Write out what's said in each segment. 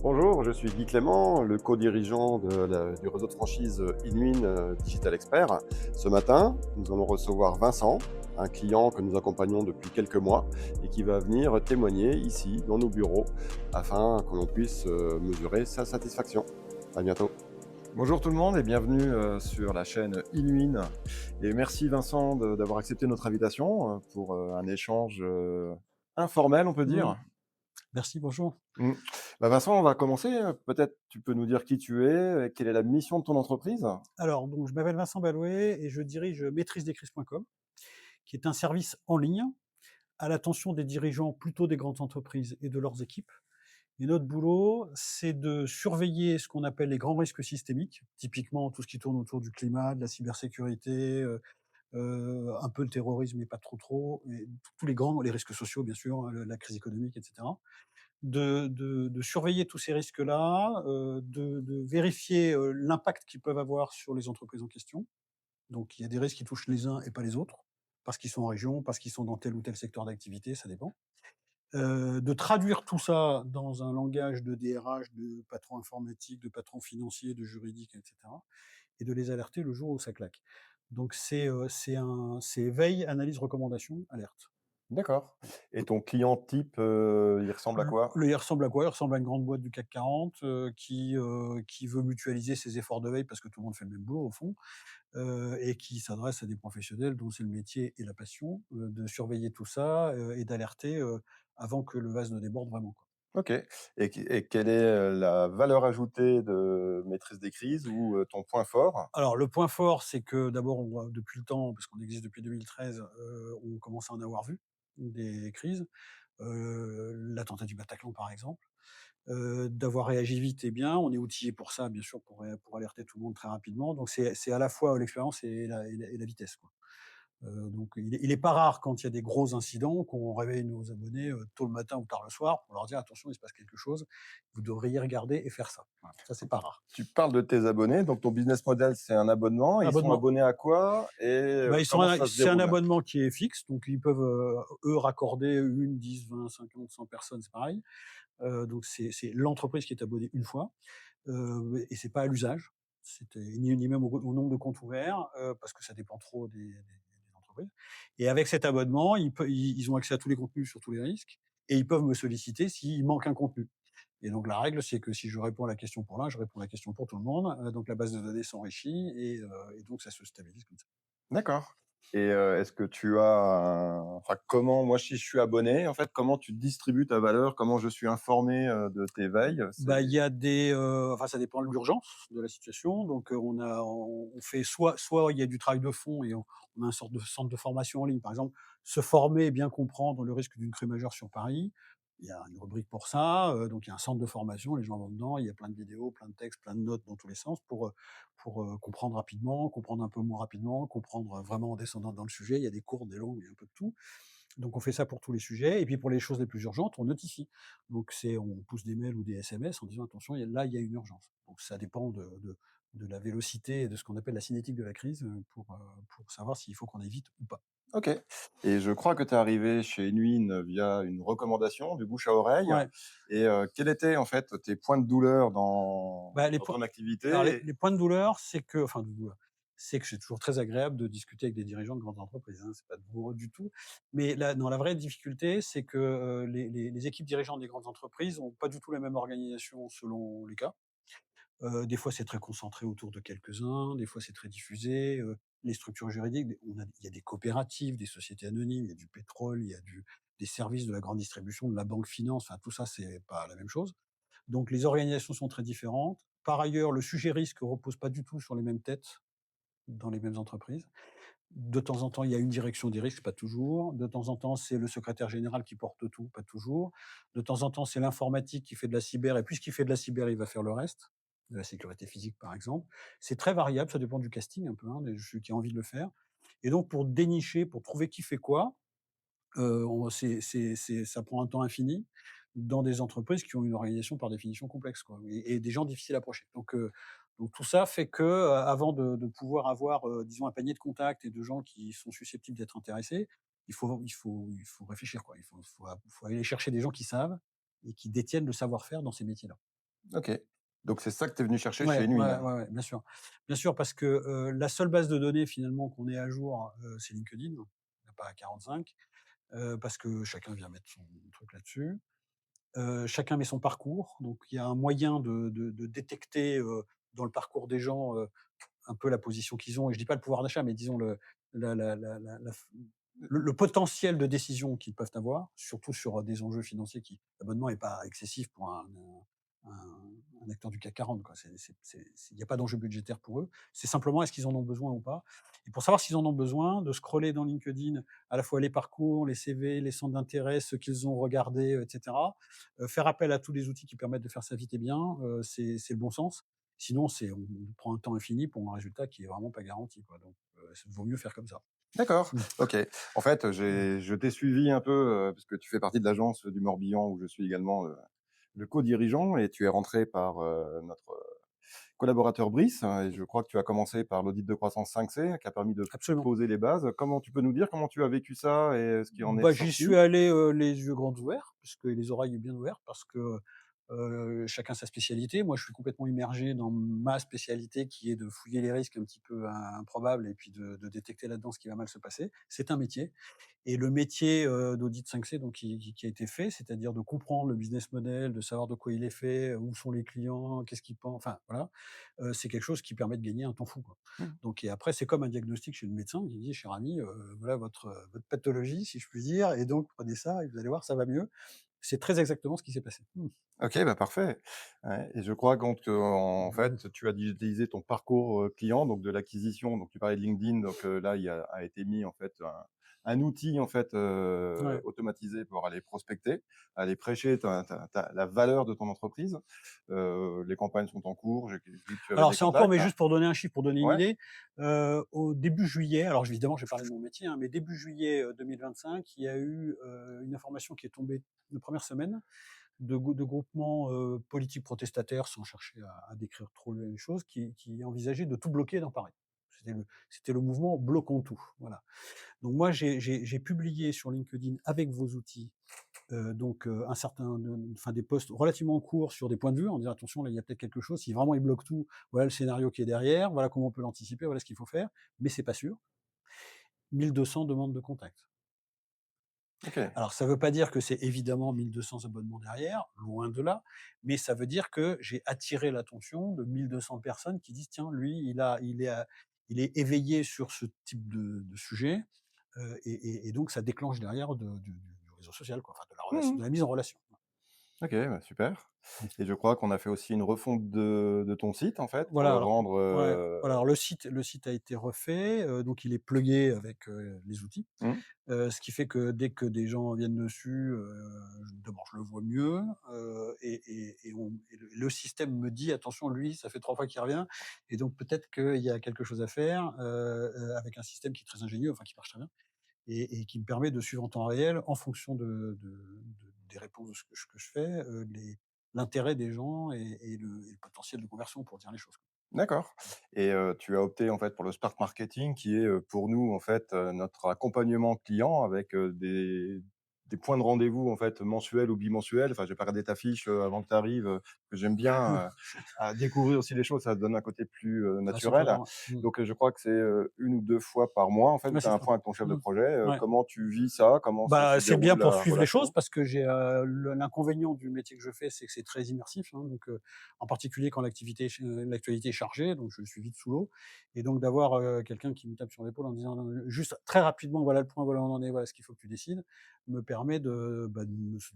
Bonjour, je suis Guy Clément, le co-dirigeant du réseau de franchise Inwin Digital Expert. Ce matin, nous allons recevoir Vincent, un client que nous accompagnons depuis quelques mois et qui va venir témoigner ici, dans nos bureaux, afin que l'on puisse mesurer sa satisfaction. À bientôt. Bonjour tout le monde et bienvenue sur la chaîne Inwin. Et merci Vincent d'avoir accepté notre invitation pour un échange informel, on peut Mmh. dire. Merci, bonjour. Mmh. Bah, Vincent, on va commencer, peut-être tu peux nous dire qui tu es et quelle est la mission de ton entreprise? Alors donc je m'appelle Vincent Balouet et je dirige maîtrisedescrises.com, qui est un service en ligne à l'attention des dirigeants plutôt des grandes entreprises et de leurs équipes. Et notre boulot, c'est de surveiller ce qu'on appelle les grands risques systémiques, typiquement tout ce qui tourne autour du climat, de la cybersécurité, un peu le terrorisme mais pas trop, et tous les risques sociaux bien sûr, hein, la crise économique et cetera. De surveiller tous ces risques-là, de vérifier, l'impact qu'ils peuvent avoir sur les entreprises en question. Donc il y a des risques qui touchent les uns et pas les autres, parce qu'ils sont en région, parce qu'ils sont dans tel ou tel secteur d'activité, ça dépend. De traduire tout ça dans un langage de DRH, de patron informatique, de patron financier, de juridique et cetera, et de les alerter le jour où ça claque. Donc c'est veille, analyse, recommandation, alerte. D'accord, Voilà. et ton client type, il ressemble à quoi? Il ressemble à quoi? Il ressemble à une grande boîte du CAC 40, qui veut mutualiser ses efforts de veille parce que tout le monde fait le même boulot au fond, et qui s'adresse à des professionnels dont c'est le métier et la passion, de surveiller tout ça, et d'alerter, avant que le vase ne déborde vraiment, quoi. OK, et quelle est, la valeur ajoutée de maîtrise des crises ou, ton point fort? Alors le point fort, c'est que d'abord on voit depuis le temps, parce qu'on existe depuis 2013, on commence à en avoir vu des crises. L'attentat du Bataclan par exemple. D'avoir réagi vite et bien. On est outillé pour ça, bien sûr, pour alerter tout le monde très rapidement. Donc c'est à la fois l'expérience et la vitesse, quoi. Donc il est pas rare quand il y a des gros incidents qu'on réveille nos abonnés, tôt le matin ou tard le soir pour leur dire: «Attention, il se passe quelque chose, vous devriez regarder et faire ça». Voilà, ça c'est pas rare. Tu parles de tes abonnés, donc ton business model, c'est un abonnement. Ils sont Abonnement, abonnés à quoi et bah, ils sont comment un ça se c'est un déroule? abonnement qui est fixe, donc ils peuvent, eux raccorder 1, 10, 20, 50, 100 personnes, c'est pareil. Donc c'est l'entreprise qui est abonnée une fois. Et c'est pas à l'usage. C'était ni même au nombre de comptes ouverts, parce que ça dépend trop des entreprises. Et avec cet abonnement, ils ont accès à tous les contenus sur tous les risques et ils peuvent me solliciter s'il manque un contenu. Et donc la règle, c'est que si je réponds à la question pour l'un, je réponds à la question pour tout le monde, donc la base de données s'enrichit et donc ça se stabilise comme ça. D'accord, et est-ce que tu as enfin, comment moi, si je suis abonné, en fait, comment tu distribues ta valeur? Comment je suis informé, de tes veilles? Bah, il y a des, enfin ça dépend de l'urgence de la situation, donc on fait soit il y a du travail de fond et on a un sorte de centre de formation en ligne. Par exemple, se former et bien comprendre le risque d'une crue majeure sur Paris. Il y a une rubrique pour ça, donc il y a un centre de formation, les gens vont dedans, il y a plein de vidéos, plein de textes, plein de notes dans tous les sens pour comprendre rapidement, comprendre un peu moins rapidement, comprendre vraiment en descendant dans le sujet. Il y a des courtes, des longues, il y a un peu de tout. Donc on fait ça pour tous les sujets et puis pour les choses les plus urgentes, on notifie. Donc on pousse des mails ou des SMS en disant: «Attention, il y a une urgence». Donc ça dépend de la vélocité et de ce qu'on appelle la cinétique de la crise, pour savoir s'il faut qu'on aille vite ou pas. OK, et je crois que tu es arrivé chez Inwin via une recommandation, du bouche à oreille, Ouais, et quels étaient, en fait, tes points de douleur bah, dans ton alors activité? les points de douleur, c'est que c'est toujours très agréable de discuter avec des dirigeants de grandes entreprises, hein, c'est pas douloureux du tout. Mais la non, la vraie difficulté, c'est que, les équipes dirigeantes des grandes entreprises ont pas du tout la même organisation selon les cas. Des fois, c'est très concentré autour de quelques-uns, des fois, c'est très diffusé, les structures juridiques, il y a des coopératives, des sociétés anonymes, il y a du pétrole, il y a des services de la grande distribution, de la banque finance, enfin tout ça, c'est pas la même chose. Donc les organisations sont très différentes. Par ailleurs, le sujet risque repose pas du tout sur les mêmes têtes dans les mêmes entreprises. De temps en temps, il y a une direction des risques, pas toujours. De temps en temps, c'est le secrétaire général qui porte tout, pas toujours. De temps en temps, c'est l'informatique qui fait de la cyber et puisqu'il fait de la cyber, il va faire le reste, de la sécurité physique, par exemple. C'est très variable, ça dépend du casting un peu, hein, de celui qui a envie de le faire. Et donc pour dénicher, pour trouver qui fait quoi, on ça prend un temps infini dans des entreprises qui ont une organisation par définition complexe, quoi, et des gens difficiles à approcher. Donc tout ça fait que, avant de pouvoir avoir, disons un panier de contacts et de gens qui sont susceptibles d'être intéressés, il faut réfléchir, quoi. Il faut aller chercher des gens qui savent et qui détiennent le savoir-faire dans ces métiers-là. OK. Donc c'est ça que tu es venu chercher chez Ouais, ouais, Inwin? ouais, ouais, bien sûr. Bien sûr, parce que, la seule base de données finalement qu'on ait à jour, c'est LinkedIn. Il y en a pas 45, parce que chacun vient mettre son truc là-dessus. Chacun met son parcours, donc il y a un moyen de détecter, dans le parcours des gens, un peu la position qu'ils ont, et je dis pas le pouvoir d'achat, mais disons la f le potentiel de décision qu'ils peuvent avoir, surtout sur, des enjeux financiers qui l'abonnement est pas excessif pour un acteur du CAC 40 quoi. Il y a pas d'enjeu budgétaire pour eux. C'est simplement est-ce qu'ils en ont besoin ou pas? Et pour savoir s'ils en ont besoin, de scroller dans LinkedIn à la fois les parcours, les CV, les centres d'intérêt, ce qu'ils ont regardé, et cetera. Faire appel à tous les outils qui permettent de faire ça vite et bien, c'est le bon sens. Sinon, on prend un temps infini pour un résultat qui est vraiment pas garanti, quoi, donc vaut mieux faire comme ça. D'accord, Mmh. OK. En fait, Mmh. je t'ai suivi un peu, parce que tu fais partie de l'agence du Morbihan où je suis également, le co-dirigeant et tu es rentré par, notre, collaborateur Brice, hein, et je crois que tu as commencé par l'audit de croissance 5C qui a permis de Absolument. poser les bases. Comment tu peux nous dire comment tu as vécu ça et ce qui en est Bah, j'y suis ressorti? allé, les yeux grands ouverts, puisque les oreilles bien ouvertes, parce que, chacun sa spécialité. Moi, je suis complètement immergé dans ma spécialité qui est de fouiller les risques un petit peu improbables et puis de détecter là-dedans ce qui va mal se passer. C'est un métier. Et le métier, d'audit 5C donc qui a été fait, c'est-à-dire de comprendre le business model, de savoir de quoi il est fait, où sont les clients, qu'est-ce qu'ils pensent, enfin voilà, c'est quelque chose qui permet de gagner un temps fou, quoi. Mmh. Donc et après c'est comme un diagnostic chez le médecin qui dit: «Cher ami, voilà votre pathologie si je puis dire et donc prenez ça et vous allez voir ça va mieux». C'est très exactement ce qui s'est passé. Mmh. OK, bah, parfait. Ouais, et je crois donc qu'en Mmh. fait, tu as digitalisé ton parcours, client, donc de l'acquisition, donc tu parlais de LinkedIn, donc là, il y a été mis en fait un outil en fait, Ouais. automatisé pour aller prospecter, aller prêcher ta la valeur de ton entreprise. Les campagnes sont en cours, j'ai vu que tu avais Alors des c'est en cours, contacts. mais juste pour donner un chiffre, pour donner une Ouais, idée, au début juillet, alors évidemment je vais parler de mon métier, hein, mais début juillet, 2025, il y a eu, une information qui est tombée la première semaine de groupements, politiques protestataires, sans chercher à décrire trop les choses, qui envisageaient de tout bloquer dans Paris. C'était le mouvement «Bloquons tout», voilà. Donc moi j'ai publié sur LinkedIn avec vos outils, donc un certain enfin des posts relativement courts sur des points de vue en disant: «Attention, là, il y a peut-être quelque chose, si vraiment ils bloquent tout, voilà le scénario qui est derrière, voilà comment on peut l'anticiper, voilà ce qu'il faut faire, mais c'est pas sûr». 1 200 demandes de contact. OK. Alors ça veut pas dire que c'est évidemment 1 200 abonnements derrière, loin de là, mais ça veut dire que j'ai attiré l'attention de 1 200 personnes qui disent: «Tiens, lui, il est éveillé sur ce type de sujet», et donc ça déclenche derrière du réseau social quoi, enfin Mmh. de la mise en relation. OK, bah, super, et je crois qu'on a fait aussi une refonte de ton site en fait pour Voilà, le alors rendre, ouais, voilà, alors le site a été refait, donc il est plugué avec, les outils. mmh, Ce qui fait que dès que des gens viennent dessus, d'abord je le vois mieux, et le système me dit: «Attention lui, ça fait 3 fois qu'il revient et donc peut-être qu'il y a quelque chose à faire», avec un système qui est très ingénieux, enfin qui marche très bien et qui me permet de suivre en temps réel en fonction des réponses de ce que je fais, l'intérêt des gens et le potentiel de conversion pour dire les choses, quoi. d'accord, et tu as opté en fait pour le Spark Marketing qui est, pour nous en fait, notre accompagnement client avec, des points de rendez-vous en fait mensuels ou bimensuels. Enfin, je vais pas regarder ta fiche, avant que tu arrives, que j'aime bien, à découvrir aussi les choses, ça donne un côté plus, Ah, c'est très naturel. bien, ouais. Mmh. Donc, je crois que c'est, 1 ou 2 fois par mois en fait où Ouais, tu as c'est un ça. point avec ton chef de Mmh. projet. Ouais. Comment tu vis ça? Comment se Bah, c'est bien déroule pour la suivre les choses relation? parce que j'ai, l'inconvénient du métier que je fais, c'est que c'est très immersif, hein, donc en particulier quand l'actualité est chargée, donc je suis vite sous l'eau et donc d'avoir, quelqu'un qui me tape sur l'épaule en disant: juste très rapidement: «Voilà le point, voilà où on en est, voilà ce qu'il faut que tu décides», me permet de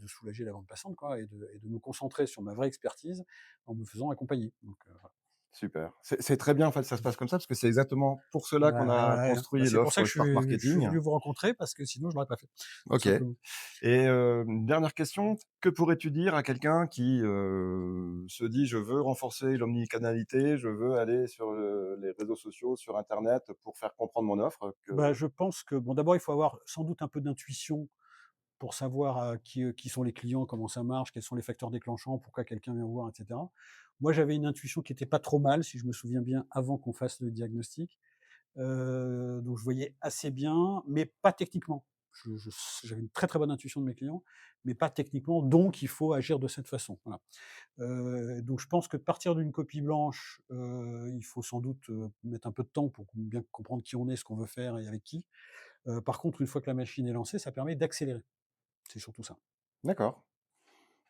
soulager la bande passante quoi et de me concentrer sur ma vraie expertise en me faisant accompagner, donc voilà. Super. C'est très bien en fait, ça se passe comme ça, parce que c'est exactement pour cela qu'on Ouais, a ouais, bah, construit c'est pour ça l'offre que Spark je suis Marketing. venu vous rencontrer parce que sinon je l'aurais pas fait, tout OK. simplement. Et dernière question, que pourrais-tu dire à quelqu'un qui, se dit: «Je veux renforcer l'omnicanalité, je veux aller sur, les réseaux sociaux, sur internet pour faire comprendre mon offre», Bah, que je pense que bon, d'abord, il faut avoir sans doute un peu d'intuition pour savoir, qui sont les clients, comment ça marche, quels sont les facteurs déclenchants, pourquoi quelqu'un vient voir et cetera. Moi, j'avais une intuition qui était pas trop mal, si je me souviens bien, avant qu'on fasse le diagnostic. Donc je voyais assez bien, mais pas techniquement. j'avais une très, très bonne intuition de mes clients, mais pas techniquement, donc il faut agir de cette façon, voilà. Donc je pense que partir d'une copie blanche, il faut sans doute, mettre un peu de temps pour bien comprendre qui on est, ce qu'on veut faire et avec qui. Par contre, une fois que la machine est lancée, ça permet d'accélérer. C'est surtout ça. D'accord.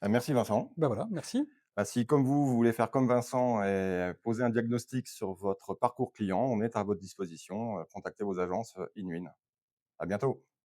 Merci Vincent. Bah, voilà, merci. Bah, si comme vous voulez faire comme Vincent et poser un diagnostic sur votre parcours client, on est à votre disposition, contactez vos agences, Inwin. À bientôt.